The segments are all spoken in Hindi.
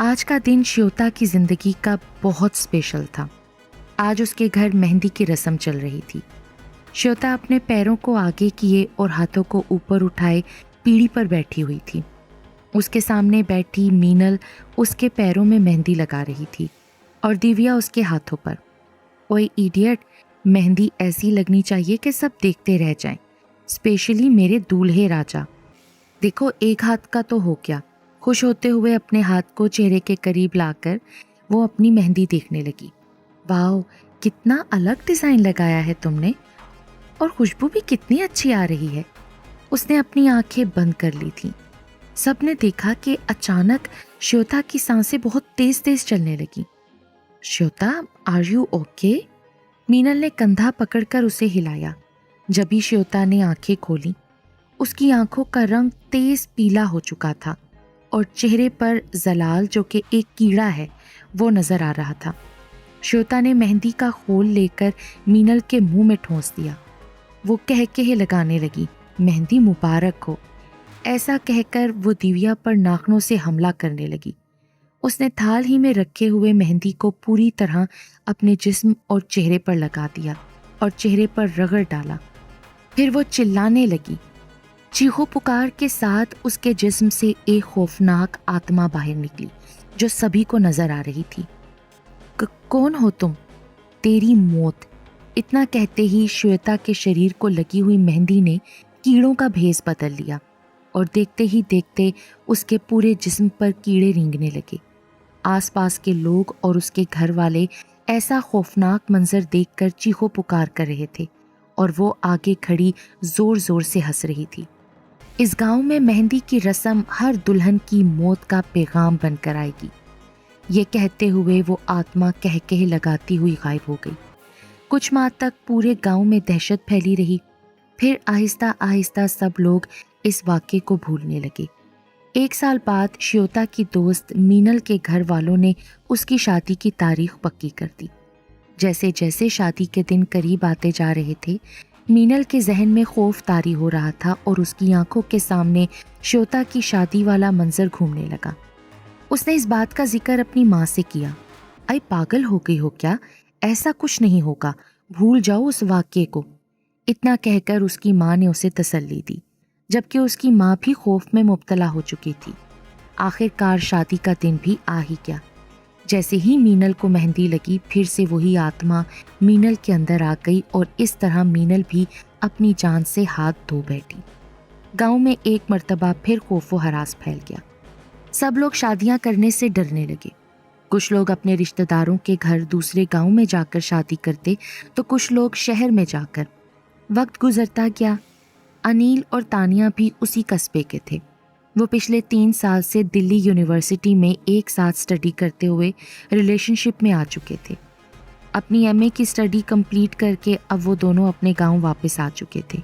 आज का दिन श्वेता की जिंदगी का बहुत स्पेशल था। आज उसके घर मेहंदी की रस्म चल रही थी। श्वेता अपने पैरों को आगे किए और हाथों को ऊपर उठाए पीढ़ी पर बैठी हुई थी। उसके सामने बैठी मीनल उसके पैरों में मेहंदी लगा रही थी और दिव्या उसके हाथों पर। ओए इडियट, मेहंदी ऐसी लगनी चाहिए कि सब देखते रह जाएं, स्पेशली मेरे दूल्हे राजा। देखो, एक हाथ का तो हो गया। खुश होते हुए अपने हाथ को चेहरे के करीब लाकर वो अपनी मेहंदी देखने लगी। वाह, कितना अलग डिज़ाइन लगाया है तुमने, और खुशबू भी कितनी अच्छी आ रही है। उसने अपनी आंखें बंद कर ली थीं। सबने देखा कि अचानक श्वेता की सांसें बहुत तेज तेज चलने लगी। Shweta, are you okay? Meenal ने कंधा पकड़कर उसे हिलाया। जब भी श्वेता ने आंखें खोली, उसकी आंखों का रंग तेज पीला हो चुका था और चेहरे पर जलाल, जो कि एक कीड़ा है, वो नजर आ रहा था। श्वेता ने मेहंदी का खोल लेकर मीनल के मुंह में ठोंस दिया। वो कह कह लगाने लगी, मेहंदी मुबारक हो। ऐसा कहकर वो दिव्या पर नाखनों से हमला करने लगी। उसने थाल ही में रखे हुए मेहंदी को पूरी तरह अपने जिस्म और चेहरे पर लगा दिया और चेहरे पर रगड़ डाला। फिर वो चिल्लाने लगी। चीखों पुकार के साथ उसके जिस्म से एक खौफनाक आत्मा बाहर निकली जो सभी को नजर आ रही थी। कौन हो तुम? तेरी मौत। इतना कहते ही श्वेता के शरीर को लगी हुई मेहंदी ने कीड़ों का भेस बदल लिया और देखते ही देखते उसके पूरे जिस्म पर कीड़े रेंगने लगे। आसपास के लोग और उसके घर वाले ऐसा खौफनाक मंजर देखकर चीखों पुकार कर रहे थे और वो आगे खड़ी जोर जोर से हंस रही थी। इस गांव में मेहंदी की रस्म हर दुल्हन की मौत का पैगाम बनकर आएगी, ये कहते हुए वो आत्मा कह कह लगाती हुई गायब हो गई। कुछ माह तक पूरे गांव में दहशत फैली रही। फिर आहिस्ता आहिस्ता सब लोग इस वाक़े को भूलने लगे। 1 साल बाद श्वेता की दोस्त मीनल के घर वालों ने उसकी शादी की तारीख पक्की कर दी। जैसे जैसे शादी के दिन करीब आते जा रहे थे, मीनल के जहन में खौफ तारी हो रहा था और उसकी आंखों के सामने श्वेता की शादी वाला मंजर घूमने लगा। उसने इस बात का जिक्र अपनी माँ से किया। अरे पागल हो गई हो क्या? ऐसा कुछ नहीं होगा, भूल जाओ उस वाक्य को। इतना कहकर उसकी माँ ने उसे तसल्ली दी, जबकि उसकी माँ भी खौफ में मुब्तला हो चुकी थी। आखिरकार शादी का दिन भी आ ही गया। जैसे ही मीनल को मेहंदी लगी, फिर से वही आत्मा मीनल के अंदर आ गई और इस तरह मीनल भी अपनी जान से हाथ धो बैठी। गांव में एक मर्तबा फिर खौफ व हरास फैल गया। सब लोग शादियां करने से डरने लगे। कुछ लोग अपने रिश्तेदारों के घर दूसरे गांव में जाकर शादी करते, तो कुछ लोग शहर में जाकर। वक्त गुजरता गया। अनिल और तानिया भी उसी कस्बे के थे। वो पिछले 3 साल से दिल्ली यूनिवर्सिटी में एक साथ स्टडी करते हुए रिलेशनशिप में आ चुके थे। अपनी एमए की स्टडी कंप्लीट करके अब वो दोनों अपने गांव वापस आ चुके थे।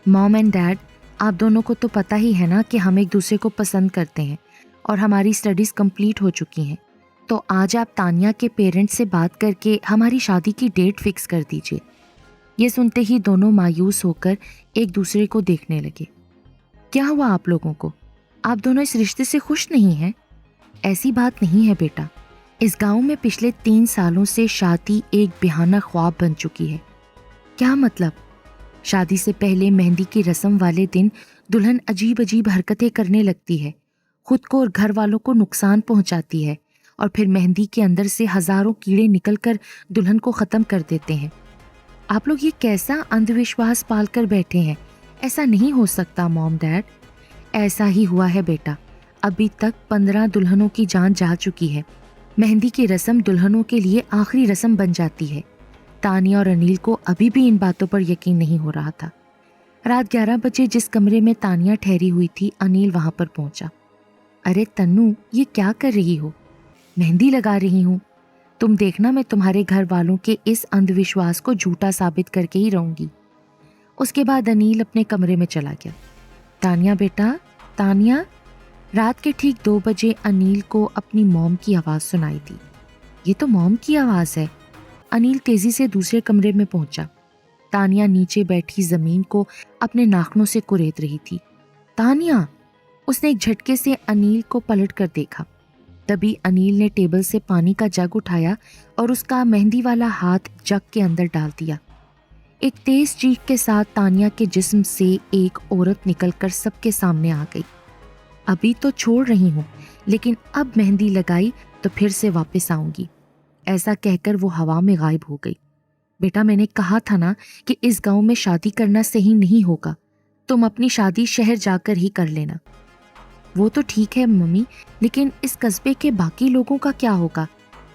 मॉम एंड डैड, आप दोनों को तो पता ही है ना कि हम एक दूसरे को पसंद करते हैं और हमारी स्टडीज़ कंप्लीट हो चुकी हैं। तो आज आप तानिया के पेरेंट्स से बात करके हमारी शादी की डेट फिक्स कर दीजिए। ये सुनते ही दोनों मायूस होकर एक दूसरे को देखने लगे। क्या हुआ आप लोगों को? आप दोनों इस रिश्ते से खुश नहीं हैं? ऐसी बात नहीं है बेटा। इस गांव में पिछले 3 सालों से शादी एक बेहाना ख्वाब बन चुकी है। क्या मतलब? शादी से पहले मेहंदी की रस्म वाले दिन दुल्हन अजीब अजीब हरकतें करने लगती है, खुद को और घर वालों को नुकसान पहुंचाती है, और फिर मेहंदी के अंदर से हजारों कीड़े निकलकर दुल्हन को ख़त्म कर देते हैं। आप लोग ये कैसा अंधविश्वास पालकर बैठे हैं? ऐसा नहीं हो सकता मॉम डैड। ऐसा ही हुआ है बेटा। अभी तक 15 दुल्हनों की जान जा चुकी है। मेहंदी की रस्म दुल्हनों के लिए आखिरी रस्म बन जाती है। तानिया और अनिल को अभी भी इन बातों पर यकीन नहीं हो रहा था। रात 11 बजे जिस कमरे में तानिया ठहरी हुई थी, अनिल वहां पर पहुंचा। अरे तन्नू, ये क्या कर रही हो? मेहंदी लगा रही हूँ। तुम देखना, मैं तुम्हारे घर वालों के इस अंधविश्वास को झूठा साबित करके ही रहूंगी। उसके बाद अनिल अपने कमरे में चला गया। तानिया बेटा, तानिया। रात के ठीक 2 बजे अनिल को अपनी मॉम की आवाज़ सुनाई दी। ये तो मॉम की आवाज़ है। अनिल तेजी से दूसरे कमरे में पहुंचा। तानिया नीचे बैठी जमीन को अपने नाखनों से कुरेद रही थी। तानिया! उसने एक झटके से अनिल को पलट कर देखा। तभी अनिल ने टेबल से पानी का जग उठाया और उसका मेहंदी वाला हाथ जग के अंदर डाल दिया। एक तेज चीख के साथ तानिया के जिस्म से एक औरत निकलकर सबके सामने आ गई। अभी तो छोड़ रही हूँ, लेकिन अब मेहंदी लगाई तो फिर से वापस आऊंगी, ऐसा कहकर वो हवा में गायब हो गई। बेटा, मैंने कहा था ना कि इस गांव में शादी करना सही नहीं होगा। तुम अपनी शादी शहर जाकर ही कर लेना। वो तो ठीक है मम्मी, लेकिन इस कस्बे के बाकी लोगों का क्या होगा?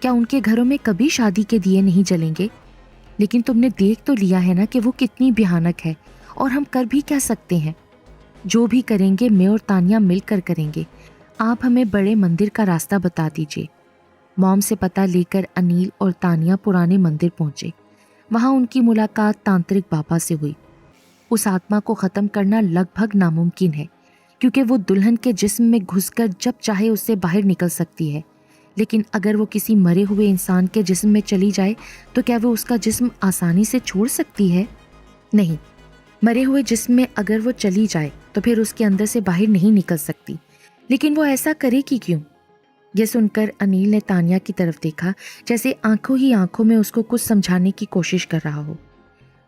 क्या उनके घरों में कभी शादी के दिए नहीं जलेंगे? लेकिन तुमने देख तो लिया है ना कि वो कितनी भयानक है, और हम कर भी क्या सकते हैं? जो भी करेंगे मैं और तानिया मिलकर करेंगे। आप हमें बड़े मंदिर का रास्ता बता दीजिए। मॉम से पता लेकर अनिल और तानिया पुराने मंदिर पहुंचे। वहां उनकी मुलाकात तांत्रिक बाबा से हुई। उस आत्मा को ख़त्म करना लगभग नामुमकिन है, क्योंकि वो दुल्हन के जिस्म में घुसकर जब चाहे उससे बाहर निकल सकती है। लेकिन अगर वो किसी मरे हुए इंसान के जिस्म में चली जाए तो क्या वो उसका जिस्म आसानी से छोड़ सकती है? नहीं, मरे हुए जिस्म में अगर वो चली जाए तो फिर उसके अंदर से बाहर नहीं निकल सकती। लेकिन वो ऐसा करेगी क्यों? यह सुनकर अनिल ने तानिया की तरफ देखा, जैसे आंखों ही आंखों में उसको कुछ समझाने की कोशिश कर रहा हो।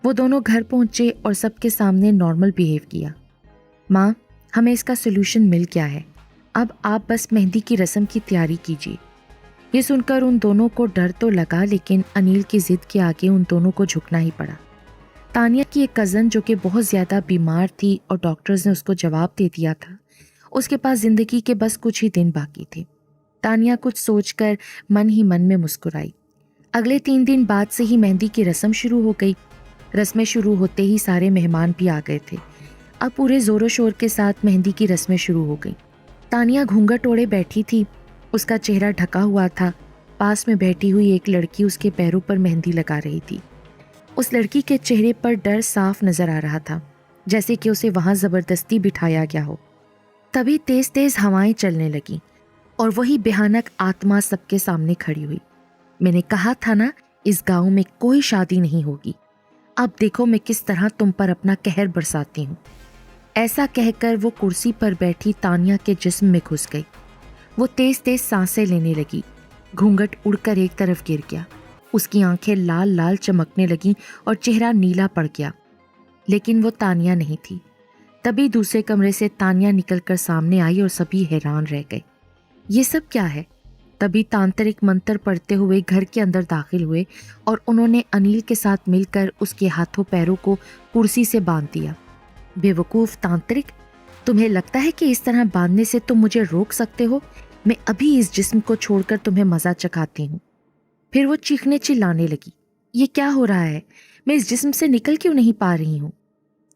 वो दोनों घर पहुंचे और सबके सामने नॉर्मल बिहेव किया। माँ, हमें इसका सोल्यूशन मिल गया है। अब आप बस मेहंदी की रस्म की तैयारी कीजिए। ये सुनकर उन दोनों को डर तो लगा, लेकिन अनिल की जिद के आगे उन दोनों को झुकना ही पड़ा। तानिया की एक कज़न जो कि बहुत ज़्यादा बीमार थी और डॉक्टर्स ने उसको जवाब दे दिया था, उसके पास ज़िंदगी के बस कुछ ही दिन बाकी थे। तानिया कुछ सोचकर मन ही मन में मुस्कुराई। अगले 3 दिन बाद से ही मेहंदी की रस्म शुरू हो गई। रस्में शुरू होते ही सारे मेहमान भी आ गए थे। अब पूरे ज़ोरों शोर के साथ मेहंदी की रस्में शुरू हो गई। तानिया घूंघट ओढ़े बैठी थी, उसका चेहरा ढका हुआ था। पास में बैठी हुई एक लड़की उसके पैरों पर मेहंदी लगा रही थी। उस लड़की के चेहरे पर डर साफ नजर आ रहा था, जैसे कि उसे वहां जबरदस्ती बिठाया गया हो। तभी तेज तेज हवाएं चलने लगी और वही भयानक आत्मा सबके सामने खड़ी हुई। मैंने कहा था ना, इस गांव में कोई शादी नहीं होगी। अब देखो मैं किस तरह तुम पर अपना कहर बरसाती हूँ। ऐसा कहकर वो कुर्सी पर बैठी तानिया के जिस्म में घुस गई। वो तेज तेज सांसें लेने लगी। घूंघट उड़कर एक तरफ गिर गया। उसकी आंखें लाल लाल चमकने लगीं और चेहरा नीला पड़ गया। लेकिन वो तानिया नहीं थी। तभी दूसरे कमरे से तानिया निकलकर सामने आई और सभी हैरान रह गए। ये सब क्या है? तभी तांत्रिक मंत्र पढ़ते हुए घर के अंदर दाखिल हुए और उन्होंने अनिल के साथ मिलकर उसके हाथों पैरों को कुर्सी से बांध दिया। बेवकूफ़ तांत्रिक, तुम्हें लगता है कि इस तरह बांधने से तुम मुझे रोक सकते हो? मैं अभी इस जिस्म को छोड़कर तुम्हें मज़ा चखाती हूँ। फिर वो चीखने चिल्लाने लगी। ये क्या हो रहा है? मैं इस जिस्म से निकल क्यों नहीं पा रही हूँ?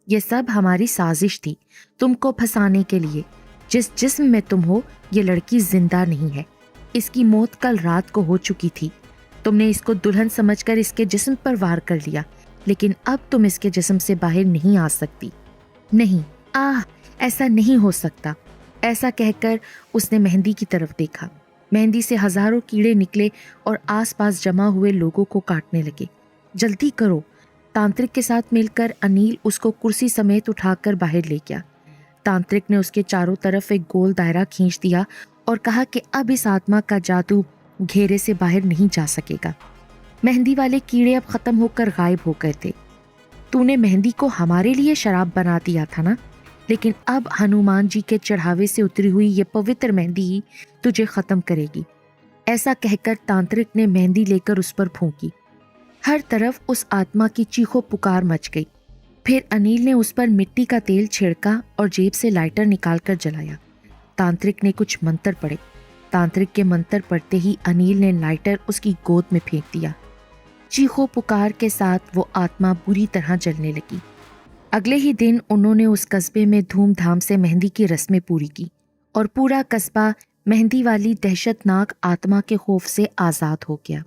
ये सब हमारी साजिश थी, तुमको फंसाने के लिए। जिस जिस्म में तुम हो, ये लड़की जिंदा नहीं है। इसकी मौत कल रात को हो चुकी थी। तुमने इसको दुल्हन समझकर इसके जिस्म पर वार कर लिया, लेकिन अब तुम इसके जिस्म से बाहर नहीं आ सकती। नहीं, ऐसा नहीं हो सकता। ऐसा कहकर उसने मेहंदी की तरफ देखा। मेहंदी से हजारों कीड़े निकले और आसपास जमा हुए लोगों को काटने लगे। जल्दी करो। तांत्रिक के साथ मिलकर अनिल उसको कुर्सी समेत उठाकर बाहर ले गया। तांत्रिक ने उसके चारों तरफ एक गोल दायरा खींच दिया और कहा कि अब इस आत्मा का जादू घेरे से बाहर नहीं जा सकेगा। मेहंदी वाले कीड़े अब खत्म होकर गायब हो गए थे। तूने मेहंदी को हमारे लिए शराब बना दिया था ना, लेकिन अब हनुमान जी के चढ़ावे से उतरी हुई ये पवित्र मेहंदी ही तुझे खत्म करेगी। ऐसा कहकर तांत्रिक ने मेहंदी लेकर उस पर फूंकी। हर तरफ उस आत्मा की चीखों पुकार मच गई। फिर अनिल ने उस पर मिट्टी का तेल छिड़का और जेब से लाइटर निकालकर जलाया। तांत्रिक ने कुछ मंत्र पढ़े। तांत्रिक के मंत्र पढ़ते ही अनिल ने लाइटर उसकी गोद में फेंक दिया। चीखों पुकार के साथ वो आत्मा बुरी तरह जलने लगी। अगले ही दिन उन्होंने उस कस्बे में धूमधाम से मेहंदी की रस्में पूरी की और पूरा कस्बा मेहंदी वाली दहशतनाक आत्मा के खौफ से आज़ाद हो गया।